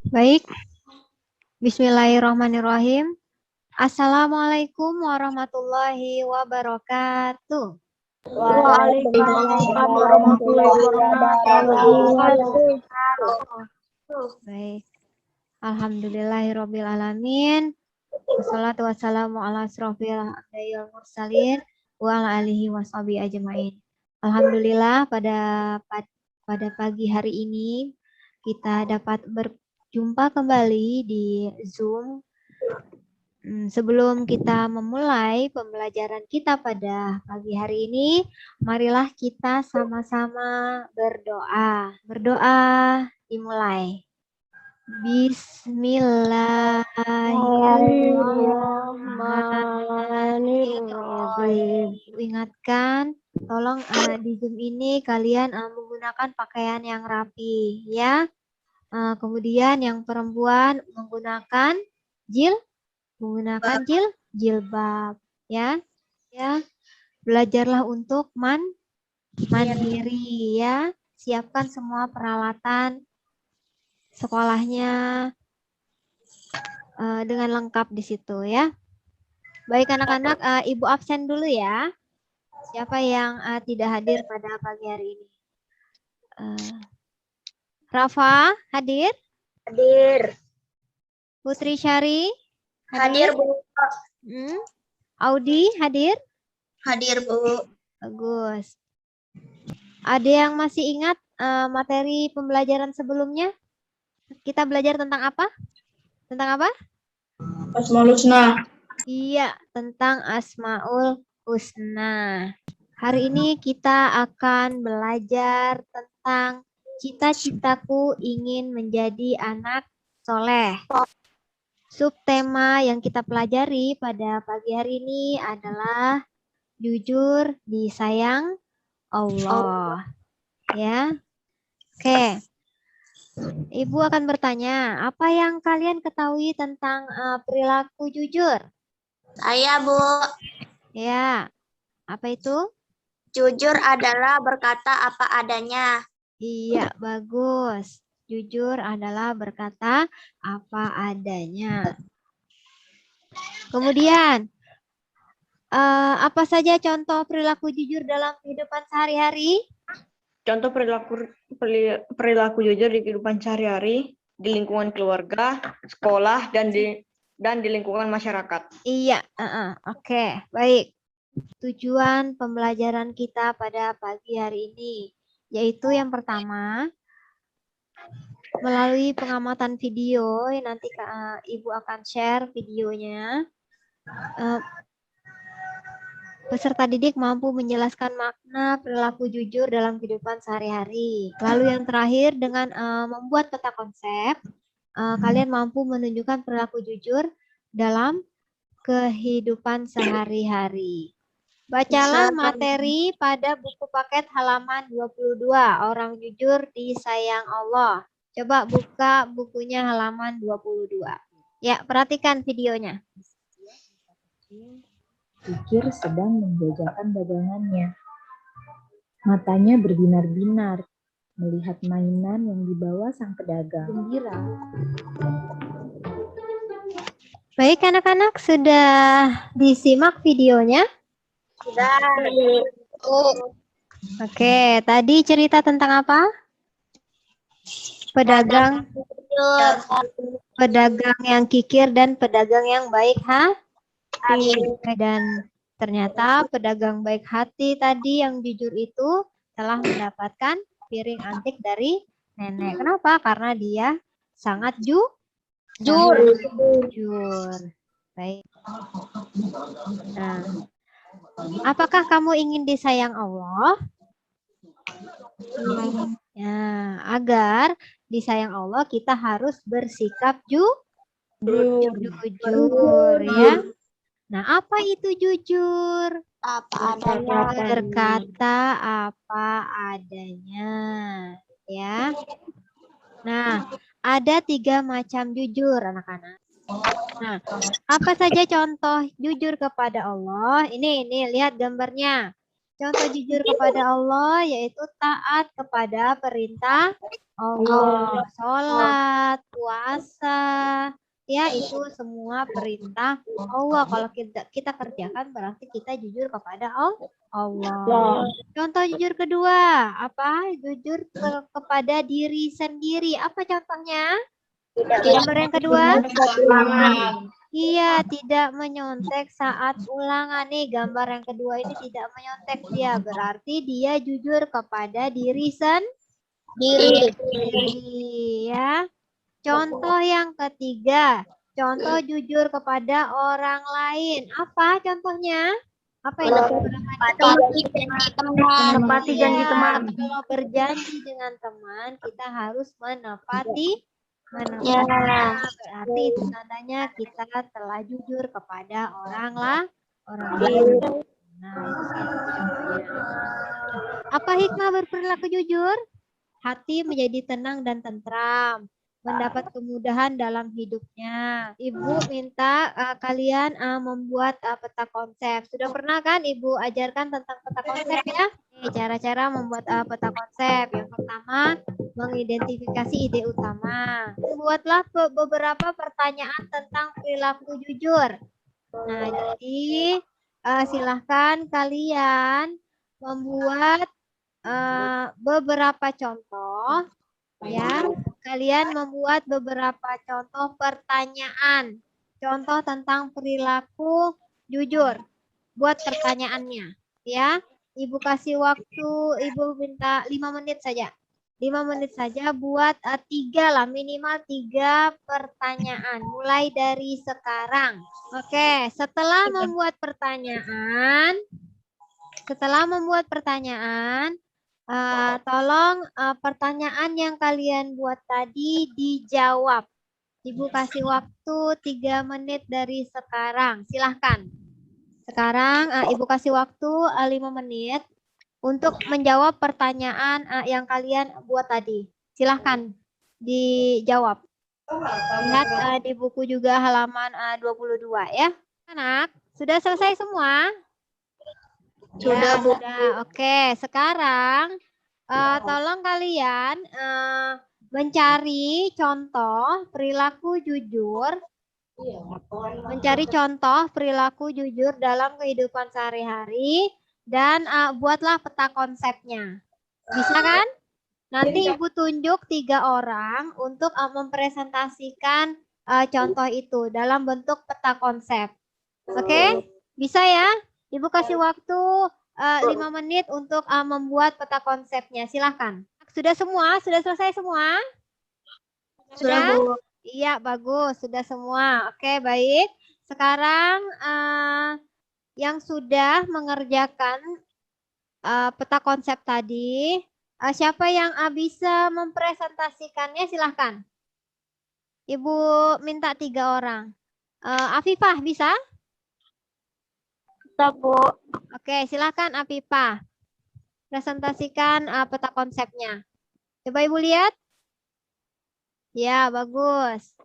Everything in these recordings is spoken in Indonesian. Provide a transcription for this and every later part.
Baik, bismillahirrahmanirrahim. Assalamualaikum warahmatullahi wabarakatuh. Waalaikumsalam warahmatullahi wabarakatuh. Baik, alhamdulillahirabbil alamin. Wassalatu wassalamu ala asrofil anbiya'il mursalin wa ala alihi washabihi ajmain. Alhamdulillah pada pagi hari ini kita dapat berjumpa kembali di Zoom. Sebelum kita memulai pembelajaran kita pada pagi hari ini, marilah kita sama-sama berdoa. Berdoa dimulai. Bismillahirrahmanirrahim. Ingatkan, tolong di Zoom ini kalian menggunakan pakaian yang rapi, ya. Kemudian yang perempuan menggunakan jilbab, ya. Belajarlah untuk mandiri, ya. Siapkan semua peralatan sekolahnya dengan lengkap di situ, ya. Baik anak-anak, Ibu absen dulu ya. Siapa yang tidak hadir pada pagi hari ini? Rafa hadir? Hadir. Putri Syari? Hadir, Bu. Audi hadir? Hadir, Bu. Bagus. Ada yang masih ingat materi pembelajaran sebelumnya? Kita belajar tentang apa? Tentang apa? Asmaul Husna. Iya, tentang Asmaul Husna. Hari ini kita akan belajar tentang cita-citaku ingin menjadi anak soleh. Subtema yang kita pelajari pada pagi hari ini adalah jujur disayang Allah. Ya. Oke. Ibu akan bertanya, apa yang kalian ketahui tentang perilaku jujur? Saya, Bu. Ya. Apa itu? Jujur adalah berkata apa adanya. Iya, bagus. Jujur adalah berkata apa adanya. Kemudian, apa saja contoh perilaku jujur dalam kehidupan sehari-hari? Contoh perilaku jujur di kehidupan sehari-hari, di lingkungan keluarga, sekolah, dan di lingkungan masyarakat. Iya, oke, baik. Tujuan pembelajaran kita pada pagi hari ini, yaitu yang pertama, melalui pengamatan video, nanti Ibu akan share videonya. Peserta didik mampu menjelaskan makna perilaku jujur dalam kehidupan sehari-hari. Lalu yang terakhir, dengan membuat peta konsep, kalian mampu menunjukkan perilaku jujur dalam kehidupan sehari-hari. Bacalah materi pada buku paket halaman 22, Orang Jujur Disayang Allah. Coba buka bukunya halaman 22. Ya, perhatikan videonya. Kikir sedang menjajakan dagangannya. Matanya berbinar-binar melihat mainan yang dibawa sang pedagang. Gembira. Baik anak-anak, sudah disimak videonya? Sudah. Oke, tadi cerita tentang apa? Pedagang yang kikir dan pedagang yang baik dan ternyata pedagang baik hati tadi yang jujur itu telah mendapatkan piring antik dari nenek. Kenapa? Karena dia sangat jujur. Baik. Nah, apakah kamu ingin disayang Allah? Ya, agar disayang Allah kita harus bersikap jujur, ya. Nah, apa itu jujur? Berkata apa adanya, ya. Nah, ada 3 macam jujur, anak-anak. Nah, apa saja contoh jujur kepada Allah? Ini lihat gambarnya. Contoh jujur kepada Allah yaitu taat kepada perintah Allah, sholat, puasa, ya itu semua perintah Allah. Kalau kita kerjakan berarti kita jujur kepada Allah. Contoh jujur kedua, apa? Jujur kepada diri sendiri. Apa contohnya? Gambar yang kedua? Iya, tidak menyontek saat ulangan nih. Gambar yang kedua ini tidak menyontek dia. Berarti dia jujur kepada diri sendiri. Ya. Contoh yang ketiga. Contoh jujur kepada orang lain. Apa contohnya? Apa itu? Menepati janji teman. Kalau berjanji dengan teman, kita harus menepati. Berarti itu tandanya kita telah jujur kepada orang lain. Nah, apa hikmah berperilaku jujur? Hati menjadi tenang dan tentram, mendapat kemudahan dalam hidupnya. Ibu minta kalian membuat peta konsep. Sudah pernah kan Ibu ajarkan tentang peta konsep ya? Cara-cara membuat peta konsep. Yang pertama, mengidentifikasi ide utama. Buatlah beberapa pertanyaan tentang perilaku jujur. Nah, jadi silahkan kalian membuat beberapa contoh. Ya, kalian membuat beberapa contoh pertanyaan. Contoh tentang perilaku jujur. Buat pertanyaannya. Ya, Ibu kasih waktu, Ibu minta 5 menit saja. 5 menit saja buat 3 lah, minimal 3 pertanyaan. Mulai dari sekarang. Oke, setelah membuat pertanyaan, tolong pertanyaan yang kalian buat tadi dijawab. Ibu kasih waktu 3 menit dari sekarang. Silahkan. Sekarang Ibu kasih waktu 5 menit untuk menjawab pertanyaan yang kalian buat tadi. Silahkan dijawab. Lihat di buku juga halaman 22 ya. Anak, sudah selesai semua? Sudah, Bu. Sudah. Oke, sekarang tolong kalian mencari contoh perilaku jujur. Mencari contoh perilaku jujur dalam kehidupan sehari-hari dan buatlah peta konsepnya. Bisa kan? Nanti Ibu tunjuk 3 orang untuk mempresentasikan contoh itu dalam bentuk peta konsep. Oke? Bisa ya? Ibu kasih waktu 5 menit untuk membuat peta konsepnya. Silahkan. Sudah semua? Sudah selesai semua? Sudah, Bu. Iya, bagus. Sudah semua. Oke, baik. Sekarang yang sudah mengerjakan peta konsep tadi, siapa yang bisa mempresentasikannya? Silahkan. Ibu minta 3 orang. Afifah bisa? Bisa, Bu. Oke, silahkan Afifah. Presentasikan peta konsepnya. Coba Ibu lihat. Ya, bagus.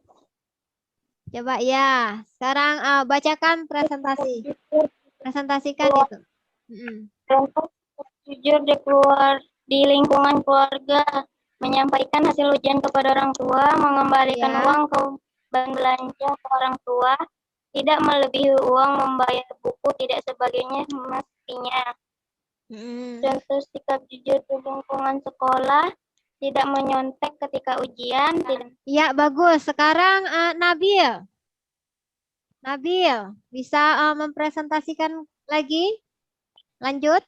Coba ya. Sekarang bacakan presentasi. Presentasikan itu. Jujur di lingkungan keluarga, menyampaikan hasil ujian kepada orang tua, mengembalikan uang ke bank belanja ke orang tua, tidak melebihi uang membayar buku, tidak sebagainya mestinya. Contoh sikap jujur di lingkungan sekolah, tidak menyontek ketika ujian. Ya, bagus. Sekarang Nabil. Nabil, bisa mempresentasikan lagi? Lanjut.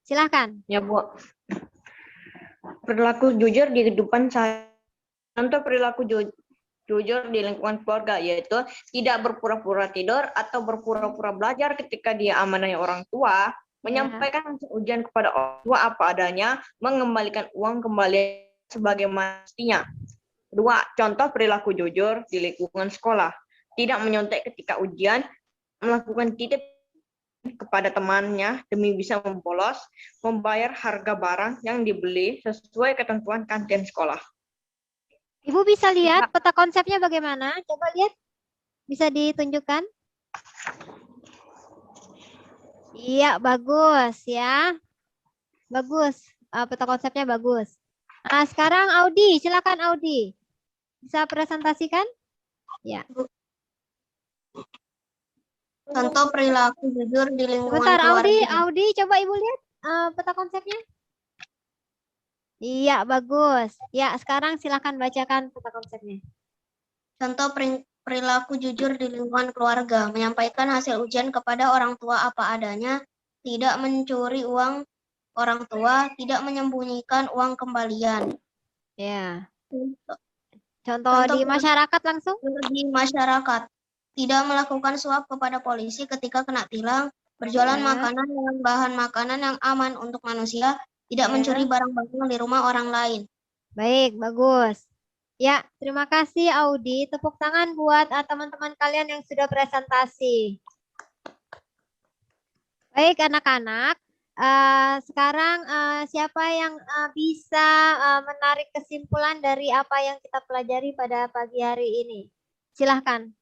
Silahkan. Ya, Bu. Perilaku jujur di kehidupan saya. Contoh perilaku jujur di lingkungan keluarga yaitu tidak berpura-pura tidur atau berpura-pura belajar ketika dia amanahnya orang tua, menyampaikan ujian kepada orang tua apa adanya, mengembalikan uang kembali sebagaimana mestinya. 2. Contoh perilaku jujur di lingkungan sekolah. Tidak menyontek ketika ujian, melakukan titip kepada temannya demi bisa membolos, membayar harga barang yang dibeli sesuai ketentuan kantin sekolah. Ibu bisa lihat peta konsepnya bagaimana? Coba lihat. Bisa ditunjukkan? Iya, bagus ya. Bagus. Peta konsepnya bagus. Nah, sekarang Audi, silakan Audi. Bisa presentasikan? Ya. Contoh perilaku jujur di lingkungan Sebentar, Audi, keluarga. Audi, coba Ibu lihat peta konsepnya. Iya, bagus. Ya, sekarang silakan bacakan peta konsepnya. Contoh perilaku jujur di lingkungan keluarga, menyampaikan hasil ujian kepada orang tua apa adanya, tidak mencuri uang orang tua, tidak menyembunyikan uang kembalian. Ya. Contoh Contoh di masyarakat langsung. di masyarakat, tidak melakukan suap kepada polisi ketika kena tilang, berjualan Ya. makanan dengan bahan makanan yang aman untuk manusia, tidak Ya. mencuri barang-barang di rumah orang lain. Baik, bagus. Ya, terima kasih Audi. Tepuk tangan buat teman-teman kalian yang sudah presentasi. Baik, anak-anak. Sekarang siapa yang bisa menarik kesimpulan dari apa yang kita pelajari pada pagi hari ini? Silahkan.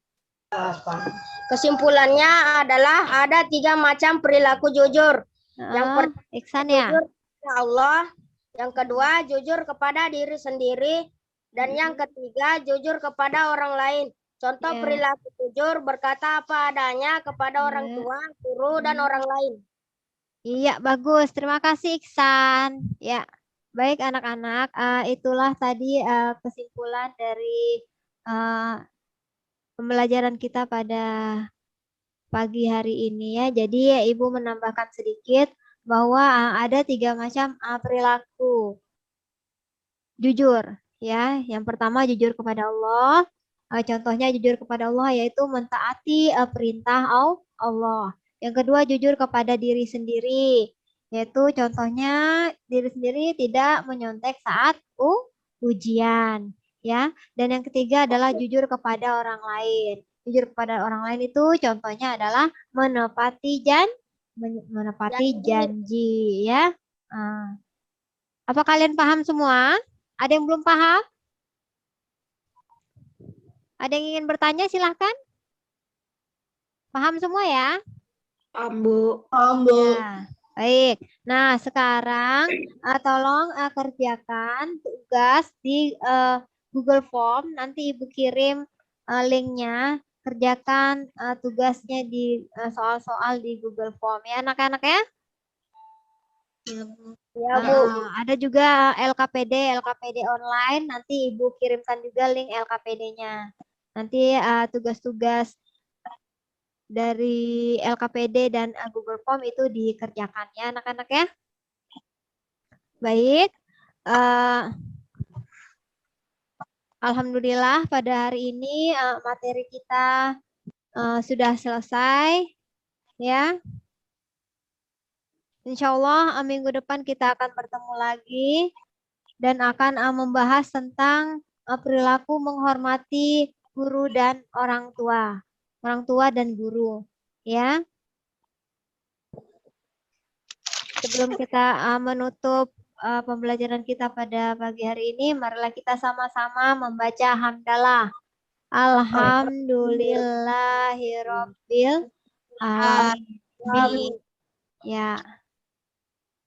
Kesimpulannya adalah ada 3 macam perilaku jujur. Yang pertama, Iksan ya? jujur kepada Allah. Yang kedua, jujur kepada diri sendiri. Dan yang ketiga, jujur kepada orang lain. Contoh perilaku jujur berkata apa adanya kepada orang tua, guru, dan orang lain. Iya, bagus. Terima kasih Iksan. Ya, baik anak-anak. Itulah tadi kesimpulan dari pembelajaran kita pada pagi hari ini ya. Jadi ya, Ibu menambahkan sedikit bahwa ada 3 macam perilaku jujur ya. Yang pertama jujur kepada Allah. Contohnya jujur kepada Allah yaitu mentaati perintah Allah. Yang kedua jujur kepada diri sendiri, yaitu contohnya diri sendiri tidak menyontek saat ujian, ya. Dan yang ketiga adalah jujur kepada orang lain. Jujur kepada orang lain itu contohnya adalah menepati janji, ya. Apa kalian paham semua? Ada yang belum paham? Ada yang ingin bertanya silahkan. Paham semua ya? Ambu. Ya, baik. Nah, sekarang tolong kerjakan tugas di Google Form. Nanti Ibu kirim linknya. Kerjakan tugasnya di soal-soal di Google Form ya anak-anak ya. Ya, Bu. Ada juga LKPD online. Nanti Ibu kirimkan juga link LKPD-nya. Nanti tugas-tugas dari LKPD dan Google Form itu dikerjakan ya anak-anak ya. Baik. Alhamdulillah pada hari ini materi kita sudah selesai ya. Insya Allah minggu depan kita akan bertemu lagi dan akan membahas tentang perilaku menghormati guru dan orang tua dan guru ya. Sebelum kita menutup pembelajaran kita pada pagi hari ini, marilah kita sama-sama membaca hamdalah. Alhamdulillahirabbil alamin. Ya.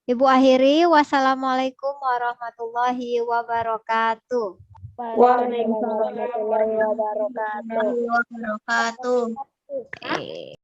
Ibu akhiri, wassalamualaikum warahmatullahi wabarakatuh. Waalaikumsalam warahmatullahi wabarakatuh. Oke.